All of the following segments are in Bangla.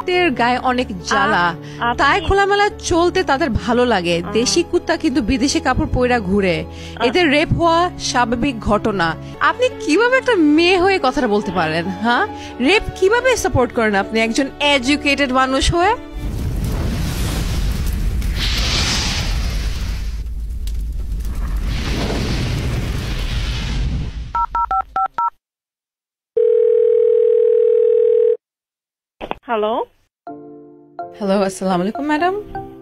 কুত্তের গায়ে অনেক জ্বালা, তাই খোলামেলা চলতে তাদের ভালো লাগে। দেশি কুত্তা কিন্তু বিদেশি কাপড় পয়রা ঘুরে, এদের রেপ হওয়া স্বাভাবিক ঘটনা। আপনি কিভাবে একটা মেয়ে হয়ে কথাটা বলতে পারেন? হ্যাঁ, রেপ কিভাবে সাপোর্ট করেন আপনি একজন এডুকেটেড মানুষ হয়ে? হ্যালো হ্যালো, আসসালামু আলাইকুম ম্যাডাম।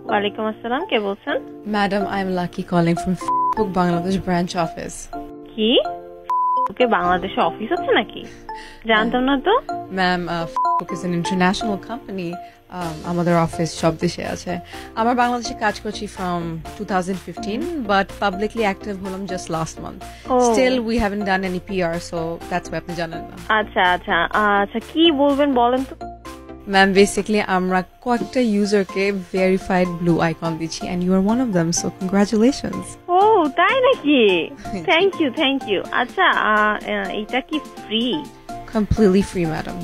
ওয়ালাইকুম আসসালাম, কে বলছেন? Madam, I am Lucky calling from Facebook Bangladesh branch office. কি ওকে বাংলাদেশে অফিস আছে নাকি? জানতাম না তো। Ma'am, Facebook is an international company. আমাদের অফিস সব দেশে আছে। আমরা বাংলাদেশে কাজ করছি ফ্রম 2015, বাট পাবলিকলি অ্যাক্টিভ হলাম just last month. Still we haven't done any PR, so that's why আপনি জানেন না। আচ্ছা আচ্ছা আচ্ছা, কি বলবেন বলেন তো। ম্যাম, বেসিক্যালি আমরা কয়েকটা ইউজারকে ভেরিফাইড ব্লু আইকন দিচ্ছি, and you are one of them, so congratulations. ও তাই নাকি? Thank you. আচ্ছা, এটা কি ফ্রি? Completely free madam.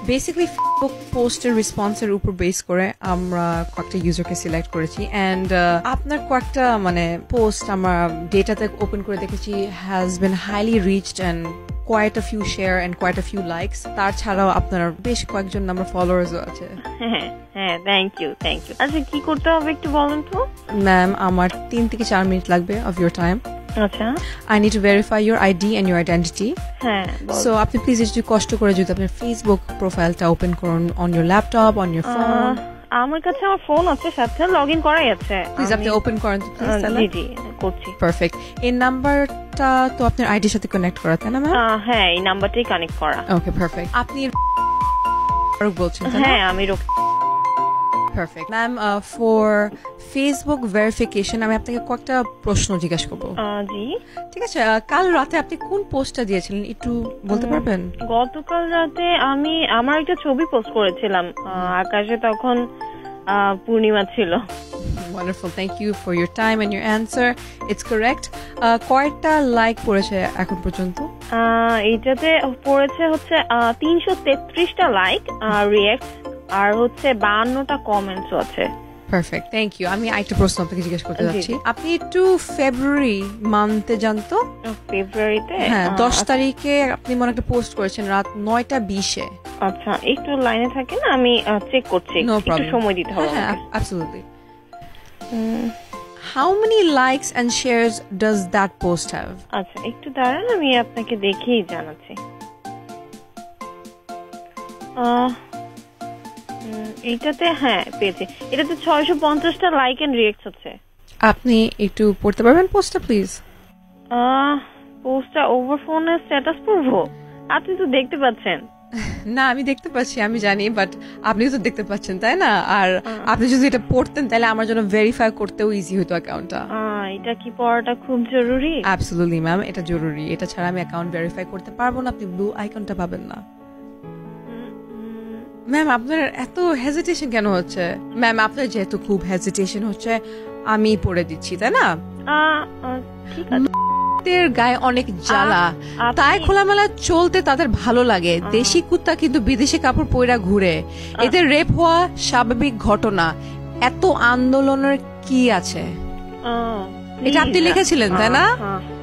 Basically Facebook পোস্টের রেসপন্সের উপর বেস করে আমরা কয়েকটা ইউজারকে সিলেক্ট করেছি, এন্ড আপনার কয়েকটা পোস্ট আমরা ডেটাতে ওপেন করে দেখেছি has been highly reached and quite a few share and quite a few likes. তার ছাড়াও আপনার বেশ কয়েকজন আমার ফলোয়ার্সও আছে। হ্যাঁ, থ্যাংক ইউ। আচ্ছা, কি করতে হবে একটু বলেন তো। ম্যাম, আমার 3 থেকে 4 মিনিট লাগবে of your time. আচ্ছা, I need to verify your ID and your identity. হ্যাঁ, so আপনি প্লিজ একটু কষ্ট করে যদি আপনার ফেসবুক প্রোফাইলটা ওপেন করুন on your laptop, on your phone. আমার কাছে আমার ফোন আছে, সাথে লগইন করাই আছে। প্লিজ আপনি ওপেন করেন তো প্লিজ। জি করছি। পারফেক্ট। এই নাম্বারটা তো আপনার আইডির সাথে কানেক্ট করা, তাই না ম্যাম? হ্যাঁ, এই নাম্বারটাই কানেক্ট করা। ওকে, পারফেক্ট। আপনি বলছেন? হ্যাঁ, আমি perfect ma'am. For Facebook verification আমি আপনাকে কয়েকটা প্রশ্ন জিজ্ঞাসা করবো। জি ঠিক আছে। কাল রাতে আপনি কোন পোস্টটা দিয়েছিলেন একটু বলতে পারবেন? গতকাল রাতে আমি আমার একটা ছবি পোস্ট করেছিলাম, আকাশে তখন পূর্ণিমা ছিল। Wonderful. Thank you for your time and your answer. It's correct. কয়টা লাইক পড়েছে এখন পর্যন্ত? এইটাতে পড়েছে হচ্ছে 333টা লাইক, রিঅ্যাক্ট, আর হচ্ছে 52টা কমেন্টস আছে। Perfect, thank you. আমি আরেকটা প্রশ্ন আপনাকে জিজ্ঞেস করতে যাচ্ছি। আপনি একটু ফেব্রুয়ারি মান্থে জানতো? ফেব্রুয়ারিতে? হ্যাঁ, 10 তারিখে আপনি মনে একটা পোস্ট করেছেন রাত 9:20-এ। আচ্ছা, একটু লাইনে থাকেন, আমি চেক করছি, একটু সময় দিতে হবে। হ্যাঁ, absolutely. How many likes and shares does that post have? আচ্ছা, একটু দাঁড়ান, আমি আপনাকে দেখেই জানাচ্ছি। এইটাতে হ্যাঁ পেয়েছি, এটাতে 650টা লাইক এন্ড রিঅ্যাক্ট হচ্ছে। আপনি একটু পড়তে পারবেন পোস্টটা প্লিজ? পোস্টটা ওভার ফোনে স্ট্যাটাস পড়বো? আপনি তো দেখতে পাচ্ছেন। না, আমি দেখতে পাচ্ছি, আমি জানি, বাট আপনি তো দেখতে পাচ্ছেন, তাই না? আর আপনি যদি এটা পড়তেন তাহলে আমার জন্য ভেরিফাই করতেও ইজি হতো অ্যাকাউন্টটা। এটা কি পড়াটা খুব জরুরি? অ্যাবসলিউটলি ম্যাম, এটা জরুরি। এটা ছাড়া আমি অ্যাকাউন্ট ভেরিফাই করতে পারবো না, আপনি ব্লু আইকনটা পাবেন না। ম্যাম, আপনার এত হেজিটেশন কেন হচ্ছে? ম্যাম, আপনার যেহেতু খুব হেজিটেশন হচ্ছে আমি পড়ে দিচ্ছি, তাই না? ঠিক আছে। গায়ে অনেক জ্বালা, তাই খোলামেলা চলতে তাদের ভালো লাগে। দেশি কুত্তা কিন্তু বিদেশি কাপড় পয়রা ঘুরে, এদের রেপ হওয়া স্বাভাবিক ঘটনা। এত আন্দোলনের কি আছে? এটা আপনি লিখেছিলেন, তাই না?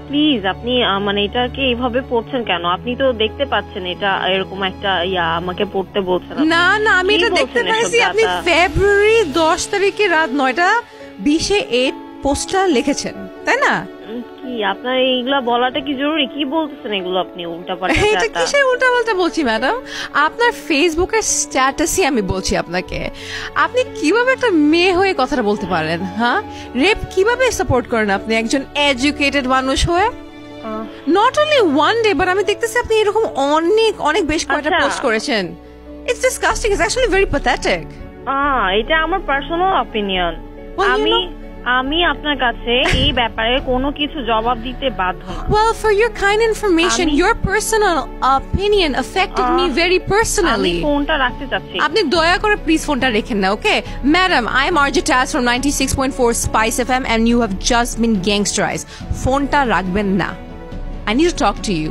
প্লিজ, আপনি এটাকে এইভাবে পড়ছেন কেন? আপনি তো দেখতে পাচ্ছেন এটা এরকম একটা আমাকে পড়তে বলছেন। না, আমি এটা দেখতে পাচ্ছি। আপনি ফেব্রুয়ারি 10 তারিখে রাত 9:20-এ এই পোস্টটা লিখেছেন, তাই না? কি আপনার এইগুলা বলাটা কি জরুরি? কি বলতেছেন এগুলো আপনি উল্টাপাল্টা? এটা কিসের উল্টাপাল্টা বলছি ম্যাডাম? আপনার ফেসবুকের স্ট্যাটাসই আমি বলছি আপনাকে। আপনি কিভাবে একটা মেয়ে হয়ে কথাটা বলতে পারেন? হ্যাঁ, রেপ কিভাবে সাপোর্ট করেন আপনি একজন এডুকেটেড মানুষ হয়ে? Not only one day, but আমি দেখতেছি আপনি এরকম অনেক বেশ কয়েকটা পোস্ট করেছেন। It's disgusting, it's actually very pathetic. এটা আমার পার্সোনাল অপিনিয়ন। আমি আপনার কাছে এই ব্যাপারে কোনো কিছু জবাব দিতে বাধ্য না। Well, for your kind information, your personal opinion affected me very personally. আমি ফোনটা রাখতে চাচ্ছি। আপনি দয়া করে প্লিজ ফোনটা রেখেন না, okay? Madam, I am Arjit Taz from 96.4 Spice FM and you have just been gangsterized. ফোনটা রাখবেন না। I need to talk to you.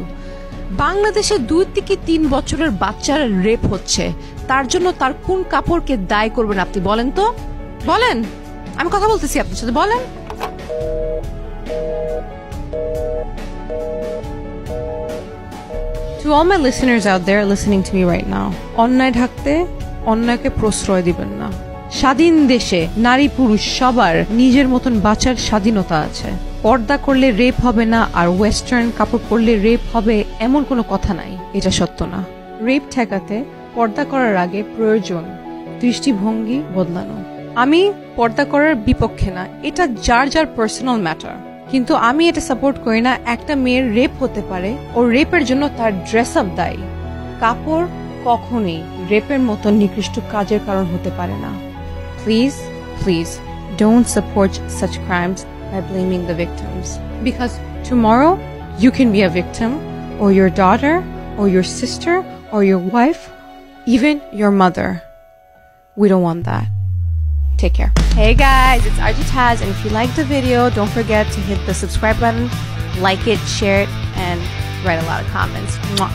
বাংলাদেশে 2 থেকে 3 বছরের বাচ্চারা রেপ হচ্ছে, তার জন্য তার কোন কাপড়কে দায়ী করবেন আপনি বলেন তো? বলেন, আমি কথা বলতেছি আপনার সাথে, বলেন। To all my listeners out there listening to me right now, অন্যায় ঢাকতে অন্যায়কে প্রশ্রয় দিবেন না। স্বাধীন দেশে নারী পুরুষ সবার নিজের মতন বাঁচার স্বাধীনতা আছে। পর্দা করলে রেপ হবে না আর ওয়েস্টার্ন কাপড় পরলে রেপ হবে এমন কোনো কথা নাই, এটা সত্য না। রেপ ঠেকাতে পর্দা করার আগে প্রয়োজন দৃষ্টিভঙ্গি বদলানো। আমি পর্দা করার বিপক্ষে না, এটা যার যার পার্সোনাল ম্যাটার, কিন্তু আমি এটা সাপোর্ট করি না একটা মেয়ের রেপ হতে পারে ও রেপের জন্য তার ড্রেস আপ দায়ী। কাপড় কখনোই রেপের মতো নিকৃষ্ট কাজের কারণ হতে পারে না। Please, please, don't support such crimes by blaming the victims. Because tomorrow, you can be a victim, or your daughter, or your sister, or your wife, even your mother. We don't want that. Take care. Hey guys, it's RJ Taz, and if you liked the video, don't forget to hit the subscribe button, like it, share it, and write a lot of comments. Mwah.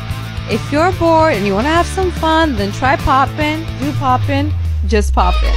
If you're bored and you want to have some fun, then try poppin', do poppin', just poppin'.